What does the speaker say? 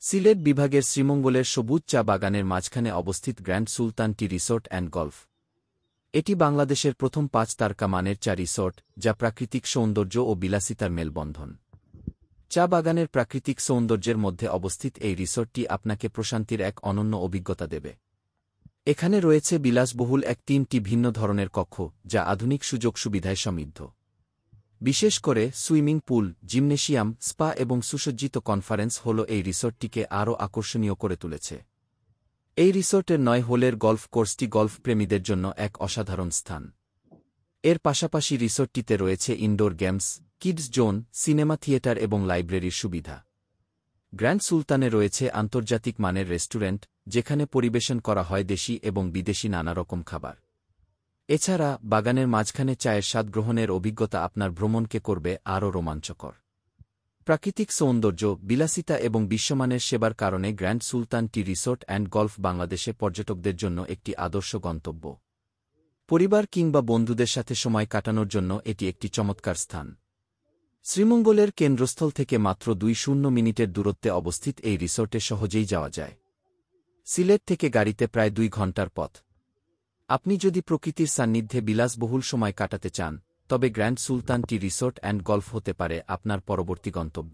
সিলেট বিভাগের শ্রীমঙ্গলের সবুজ চা বাগানের মাঝখানে অবস্থিত grand Sultan tea resort and golf. এটি বাংলাদেশের প্রথম ৫ তারকা মানের চা রিসোর্ট, যা প্রাকৃতিক সৌন্দর্য ও বিলাসিতার মেলবন্ধন। চা বাগানের প্রাকৃতিক সৌন্দর্যের মধ্যে অবস্থিত এই রিসোর্টটি আপনাকে প্রশান্তির এক অনন্য অভিজ্ঞতা দেবে। এখানে রয়েছে বিলাসবহুল ৩টি ভিন্ন ধরনের কক্ষ, যা আধুনিক সুযোগ সুবিধায় সমৃদ্ধ। বিশেষ করে সুইমিং পুল, জিমনেশিয়াম, স্পা এবং সুসজ্জিত কনফারেন্স হল এই রিসোর্টটিকে আরও আকর্ষণীয় করে তুলেছে। এই রিসোর্টের ৯ হোলের গল্ফ কোর্সটি গল্ফ প্রেমীদের জন্য এক অসাধারণ স্থান। এর পাশাপাশি রিসোর্টটিতে রয়েছে indoor games, kids zone, cinema theatre এবং লাইব্রেরির সুবিধা। গ্র্যান্ড সুলতানে রয়েছে আন্তর্জাতিক মানের রেস্টুরেন্ট, যেখানে পরিবেশন করা হয় দেশি এবং বিদেশি নানা রকম খাবার। এছাড়া বাগানের মাঝখানে চায়ের স্বাদ গ্রহণের অভিজ্ঞতা আপনার ভ্রমণকে করবে আরও রোমাঞ্চকর। প্রাকৃতিক সৌন্দর্য, বিলাসিতা এবং বিশ্বমানের সেবার কারণে grand Sultan tea resort and golf বাংলাদেশে পর্যটকদের জন্য একটি আদর্শ গন্তব্য। পরিবার কিংবা বন্ধুদের সাথে সময় কাটানোর জন্য এটি একটি চমৎকার স্থান। শ্রীমঙ্গলের কেন্দ্রস্থল থেকে মাত্র ২ মিনিটের দূরত্বে অবস্থিত এই রিসোর্টে সহজেই যাওয়া যায়। সিলেট থেকে গাড়িতে প্রায় ২ ঘণ্টার পথ। আপনি যদি প্রকৃতির সান্নিধ্যে বিলাসবহুল সময় কাটাতে চান, তবে grand Sultan tea resort and golf হতে পারে আপনার পরবর্তী গন্তব্য।